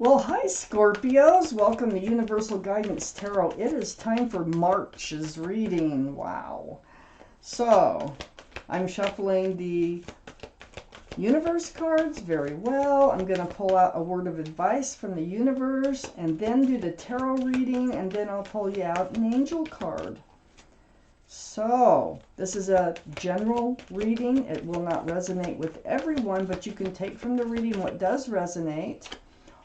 Well, hi Scorpios. Welcome to Universal Guidance Tarot. It is time for March's reading. Wow. So, I'm shuffling the universe cards very well. I'm going to pull out a word of advice from the universe and then do the tarot reading, and then I'll pull you out an angel card. So, this is a general reading. It will not resonate with everyone, but you can take from the reading what does resonate.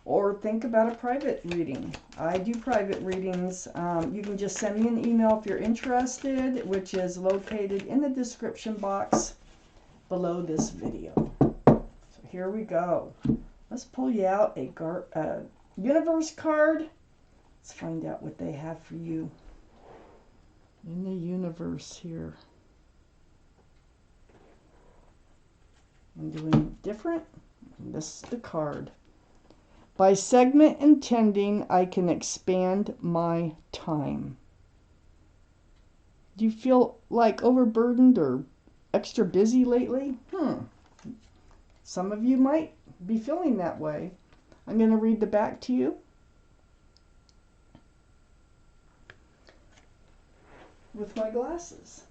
Or think about a private reading. I do private readings. You can just send me an email if you're interested, which is located in the description box below this video. So here we go. Let's pull you out a universe card. Let's find out what they have for you in the universe here. I'm doing it different. This is the card. By segment intending, I can expand my time. Do you feel like overburdened or extra busy lately? Some of you might be feeling that way. I'm going to read the back to you. With my glasses.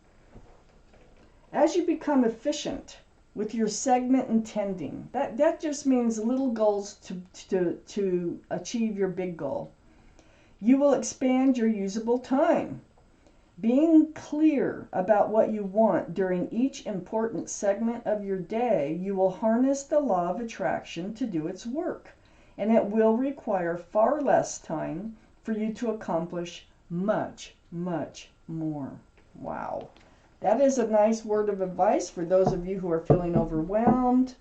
As you become efficient with your segment intending, that just means little goals to achieve your big goal. You will expand your usable time. Being clear about what you want during each important segment of your day, you will harness the law of attraction to do its work, and it will require far less time for you to accomplish much, much more. Wow. That is a nice word of advice for those of you who are feeling overwhelmed.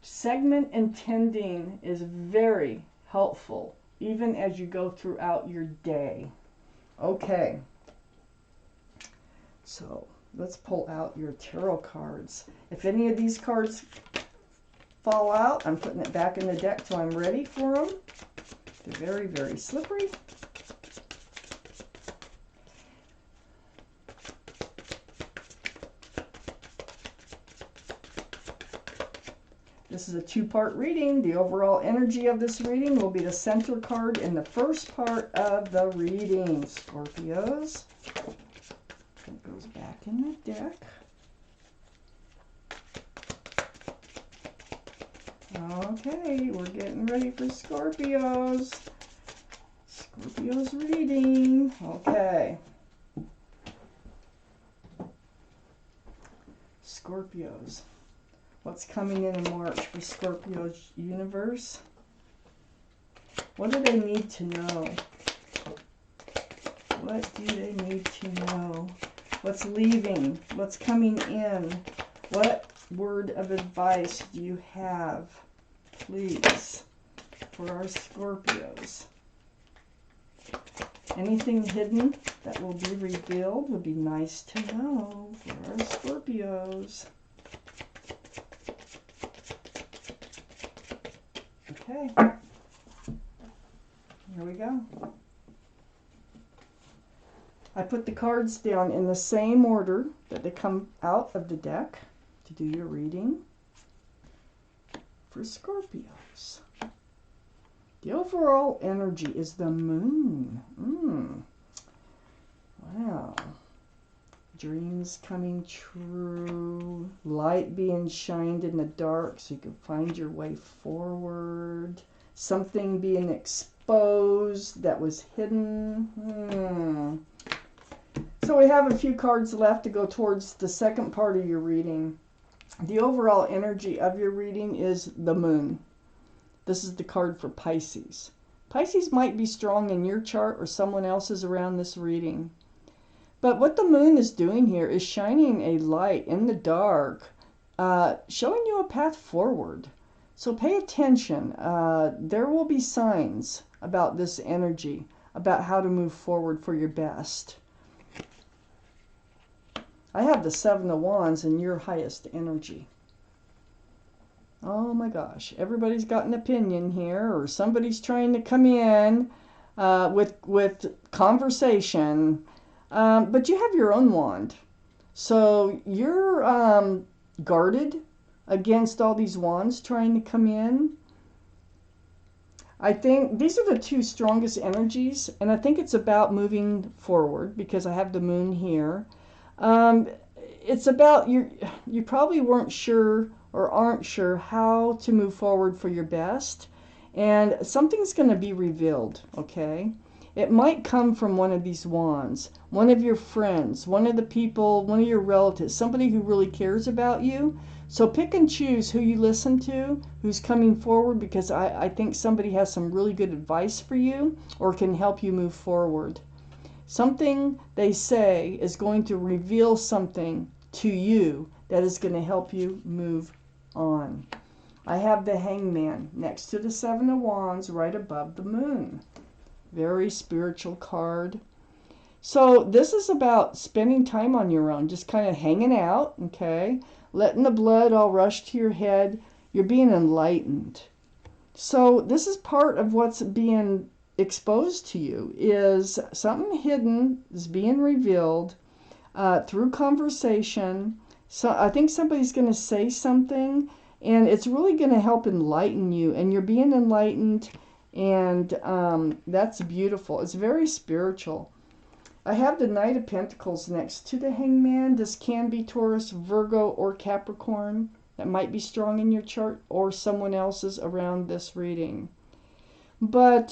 Segment intending is very helpful, even as you go throughout your day. Okay. So, let's pull out your tarot cards. If any of these cards fall out, I'm putting it back in the deck till I'm ready for them. They're very, very slippery. This is a two-part reading. The overall energy of this reading will be the center card in the first part of the reading, Scorpios. It goes back in the deck. Okay, we're getting ready for Scorpios. Scorpios reading. Okay. Scorpios. What's coming in March for Scorpio's universe? What do they need to know? What do they need to know? What's leaving? What's coming in? What word of advice do you have, please, for our Scorpios? Anything hidden that will be revealed would be nice to know for our Scorpios. Okay, here we go. I put the cards down in the same order that they come out of the deck to do your reading for Scorpios. The overall energy is the moon. Wow. Dreams coming true, light being shined in the dark so you can find your way forward, something being exposed that was hidden. So we have a few cards left to go towards the second part of your reading. The overall energy of your reading is the moon. This is the card for Pisces. Pisces might be strong in your chart or someone else's around this reading. But what the moon is doing here is shining a light in the dark, showing you a path forward. So pay attention. There will be signs about this energy, about how to move forward for your best. I have the Seven of Wands in your highest energy. Oh my gosh, everybody's got an opinion here, or somebody's trying to come in with conversation. But you have your own wand. So you're guarded against all these wands trying to come in. I think these are the two strongest energies, and I think it's about moving forward because I have the moon here. Um, it's about you probably weren't sure or aren't sure how to move forward for your best, and something's going to be revealed, okay? It might come from one of these wands, one of your friends, one of the people, one of your relatives, somebody who really cares about you. So pick and choose who you listen to, who's coming forward, because I think somebody has some really good advice for you or can help you move forward. Something they say is going to reveal something to you that is going to help you move on. I have the Hangman next to the Seven of Wands right above the moon. Very spiritual card. So this is about spending time on your own, just kind of hanging out, okay? Letting the blood all rush to your head. You're being enlightened. So this is part of what's being exposed to you, is something hidden is being revealed through conversation. So I think somebody's going to say something, and it's really going to help enlighten you, and you're being enlightened, and that's beautiful. It's very spiritual. I have the Knight of Pentacles next to the Hangman. This can be Taurus, Virgo, or Capricorn. That might be strong in your chart, or someone else's around this reading. But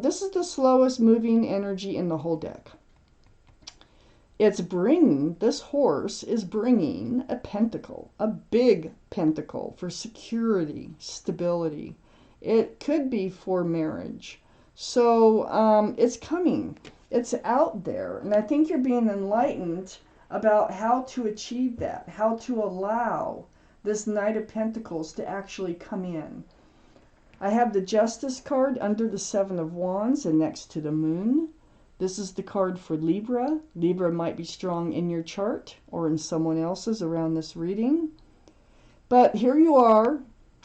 this is the slowest moving energy in the whole deck. This horse is bringing a pentacle, a big pentacle for security, stability. It could be for marriage. So it's coming. It's out there. And I think you're being enlightened about how to achieve that, how to allow this Knight of Pentacles to actually come in. I have the Justice card under the Seven of Wands and next to the moon. This is the card for Libra. Libra might be strong in your chart or in someone else's around this reading. But here you are.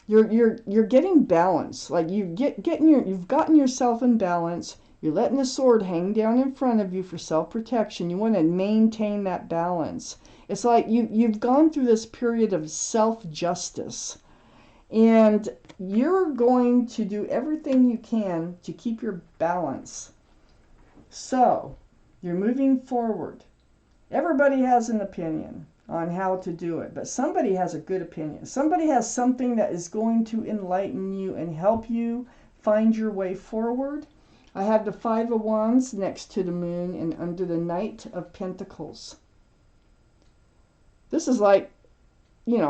You're getting balance. Like you've gotten yourself in balance. You're letting the sword hang down in front of you for self-protection. You want to maintain that balance. It's like you've gone through this period of self-justice. And you're going to do everything you can to keep your balance. So, you're moving forward. Everybody has an opinion on how to do it, but somebody has a good opinion. Somebody has something that is going to enlighten you and help you find your way forward. I have the Five of Wands next to the moon and under the Knight of Pentacles. This is like,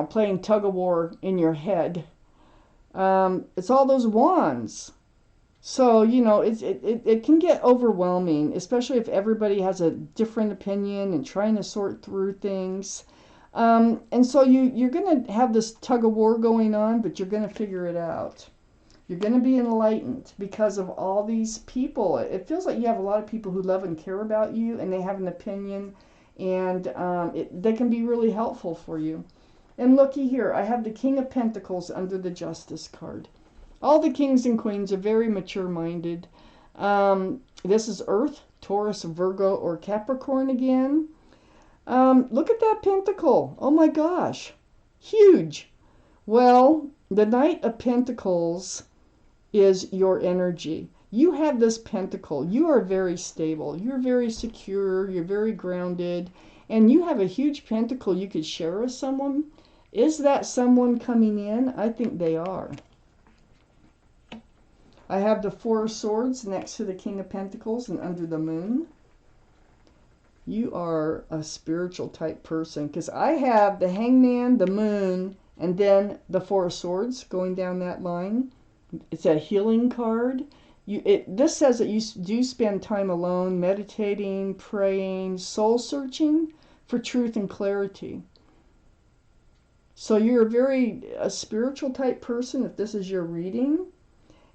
playing tug-of-war in your head. It's all those wands. So, it can get overwhelming, especially if everybody has a different opinion and trying to sort through things. And so you're going to have this tug-of-war going on, but you're going to figure it out. You're going to be enlightened because of all these people. It feels like you have a lot of people who love and care about you, and they have an opinion, and they can be really helpful for you. And looky here, I have the King of Pentacles under the Justice card. All the kings and queens are very mature-minded. This is Earth, Taurus, Virgo, or Capricorn again. Look at that pentacle. Oh my gosh. Huge. Well, the Knight of Pentacles is your energy. You have this pentacle. You are very stable. You're very secure. You're very grounded. And you have a huge pentacle you could share with someone. Is that someone coming in? I think they are. I have the Four of Swords next to the King of Pentacles and under the moon. You are a spiritual type person, because I have the Hangman, the moon, and then the Four of Swords going down that line. It's a healing card. This says that you do spend time alone, meditating, praying, soul searching for truth and clarity. So you're a spiritual type person if this is your reading.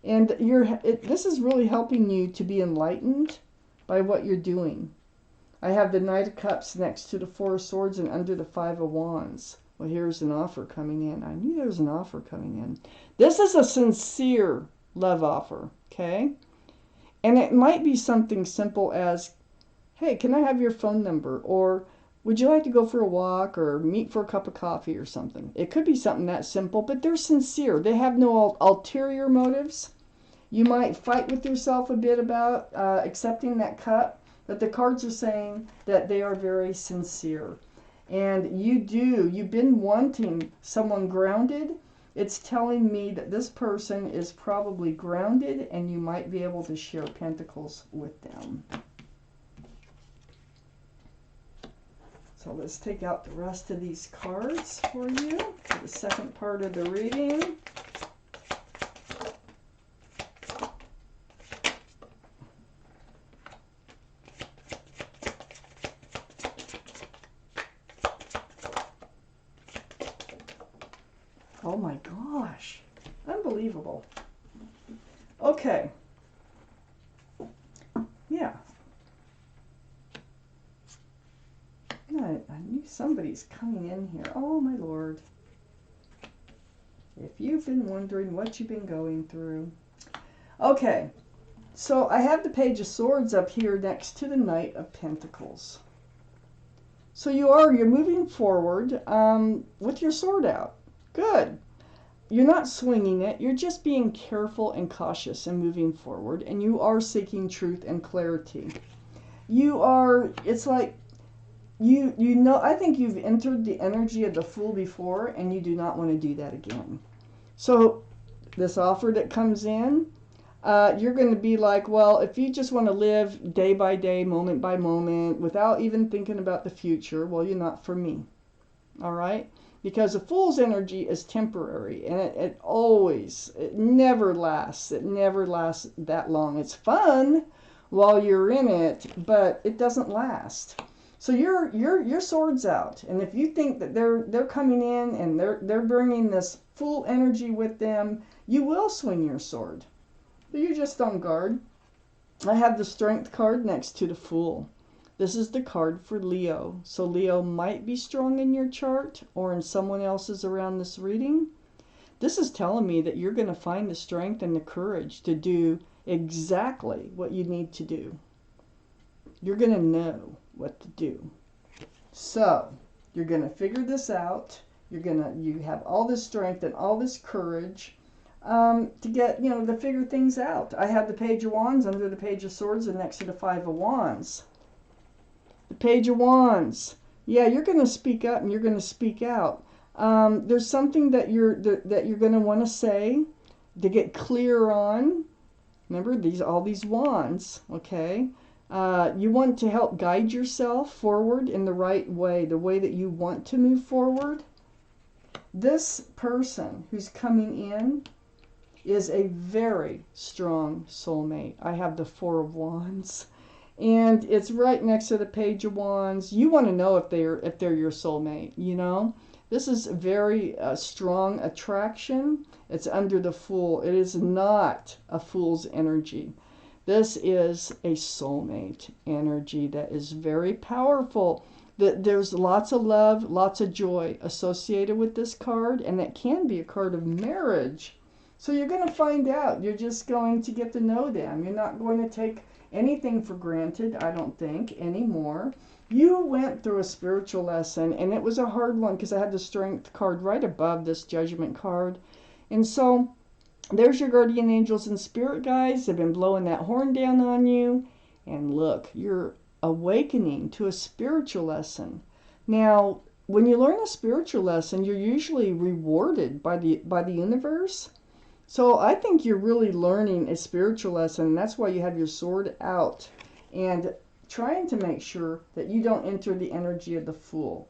And this is really helping you to be enlightened by what you're doing. I have the Knight of Cups next to the Four of Swords and under the Five of Wands. Well, here's an offer coming in. I knew there was an offer coming in. This is a sincere love offer, okay? And it might be something simple as, hey, can I have your phone number? Or would you like to go for a walk or meet for a cup of coffee or something? It could be something that simple, but they're sincere. They have no ulterior motives. You might fight with yourself a bit about accepting that cup, but the cards are saying that they are very sincere. And you've been wanting someone grounded. It's telling me that this person is probably grounded and you might be able to share pentacles with them. So let's take out the rest of these cards for you for the second part of the reading. Oh my gosh, unbelievable. Okay. Yeah. I knew somebody's coming in here. Oh my Lord. If you've been wondering what you've been going through. Okay. So I have the Page of Swords up here next to the Knight of Pentacles. So you're moving forward with your sword out. Good. You're not swinging it. You're just being careful and cautious and moving forward. And you are seeking truth and clarity. It's like, you know, I think you've entered the energy of the Fool before, and you do not want to do that again. So this offer that comes in, you're going to be like, well, if you just want to live day by day, moment by moment, without even thinking about the future, well, you're not for me. All right? Because a Fool's energy is temporary, and it never lasts. It never lasts that long. It's fun while you're in it, but it doesn't last. So your sword's out, and if you think that they're coming in and they're bringing this Fool energy with them, you will swing your sword. But you're just on guard. I have the Strength card next to the Fool. This is the card for Leo. So Leo might be strong in your chart or in someone else's around this reading. This is telling me that you're going to find the strength and the courage to do exactly what you need to do. You're going to know what to do. So you're going to figure this out. You have all this strength and all this courage to get, to figure things out. I have the Page of Wands under the Page of Swords and next to the Five of Wands. The Page of Wands. Yeah, you're going to speak up and you're going to speak out. There's something that you're going to want to say, to get clear on. Remember, all these wands, okay? You want to help guide yourself forward in the right way, the way that you want to move forward. This person who's coming in is a very strong soulmate. I have the Four of Wands, and it's right next to the Page of Wands. You want to know if they're your soulmate, This is very strong attraction. It's under the Fool. It is not a Fool's energy. This is a soulmate energy that is very powerful. There's lots of love, lots of joy associated with this card, and it can be a card of marriage. So you're going to find out. You're just going to get to know them. You're not going to take anything for granted, I don't think, anymore. You went through a spiritual lesson, and it was a hard one because I had the Strength card right above this Judgment card. And so there's your guardian angels and spirit guides. They've been blowing that horn down on you. And look, you're awakening to a spiritual lesson. Now, when you learn a spiritual lesson, you're usually rewarded by the universe. So I think you're really learning a spiritual lesson. And that's why you have your sword out and trying to make sure that you don't enter the energy of the Fool.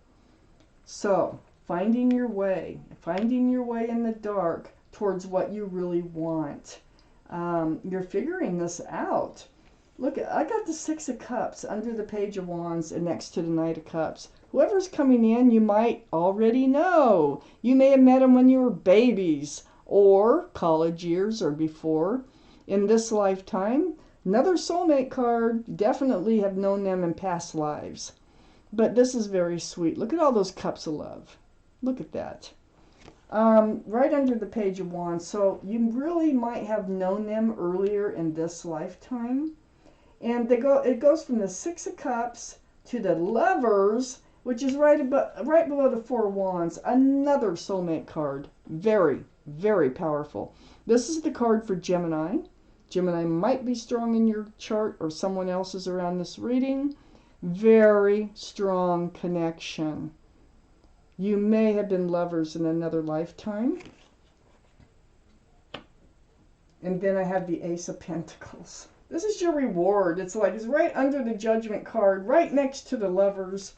So finding your way in the dark towards what you really want. You're figuring this out. Look, I got the Six of Cups under the Page of Wands and next to the Knight of Cups. Whoever's coming in, you might already know. You may have met them when you were babies or college years or before. In this lifetime, another soulmate card, definitely have known them in past lives. But this is very sweet. Look at all those cups of love. Look at that. Right under the Page of Wands. So you really might have known them earlier in this lifetime. And it goes from the Six of Cups to the Lovers, which is right below the Four of Wands. Another soulmate card. Very, very powerful. This is the card for Gemini. Gemini might be strong in your chart or someone else's around this reading. Very strong connection. You may have been lovers in another lifetime. And then I have the Ace of Pentacles. This is your reward. It's like it's right under the Judgment card, right next to the Lovers.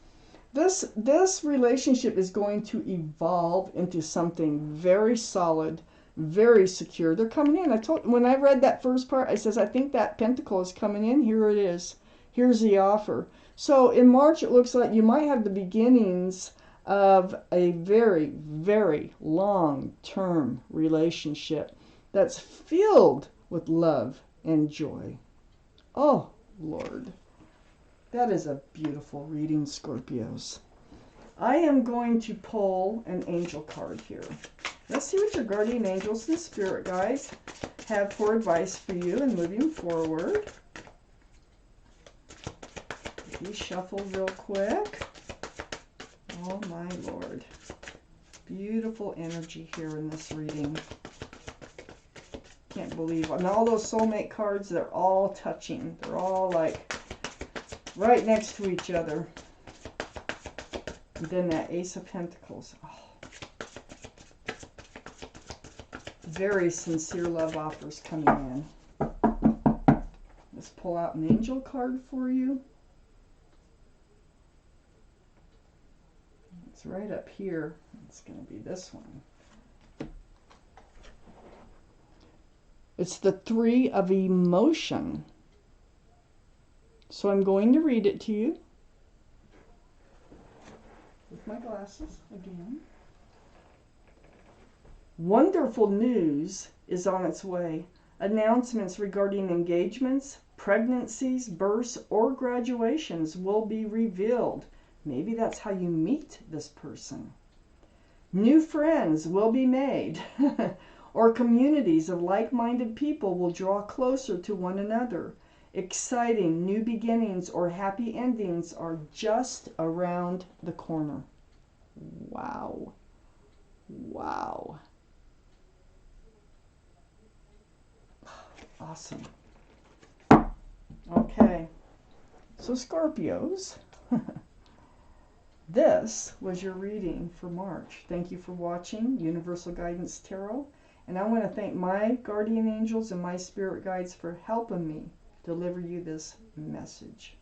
This relationship is going to evolve into something very solid, very secure. They're coming in. When I read that first part, I says, I think that Pentacle is coming in. Here it is. Here's the offer. So in March, it looks like you might have the beginnings of a very, very long-term relationship that's filled with love and joy. Oh, Lord. That is a beautiful reading, Scorpios. I am going to pull an angel card here. Let's see what your guardian angels and spirit guides have for advice for you and moving forward. Please shuffle real quick. Oh, my Lord. Beautiful energy here in this reading. Can't believe, and all those soulmate cards, they're all touching. They're all like right next to each other. And then that Ace of Pentacles. Oh. Very sincere love offers coming in. Let's pull out an angel card for you. It's right up here. It's going to be this one. It's the Three of Emotion. So I'm going to read it to you with my glasses again. Wonderful news is on its way. Announcements regarding engagements, pregnancies, births, or graduations will be revealed. Maybe that's how you meet this person. New friends will be made. Or communities of like-minded people will draw closer to one another. Exciting new beginnings or happy endings are just around the corner. Wow. Wow. Awesome. Okay. So Scorpios, this was your reading for March. Thank you for watching Universal Guidance Tarot. And I want to thank my guardian angels and my spirit guides for helping me deliver you this message.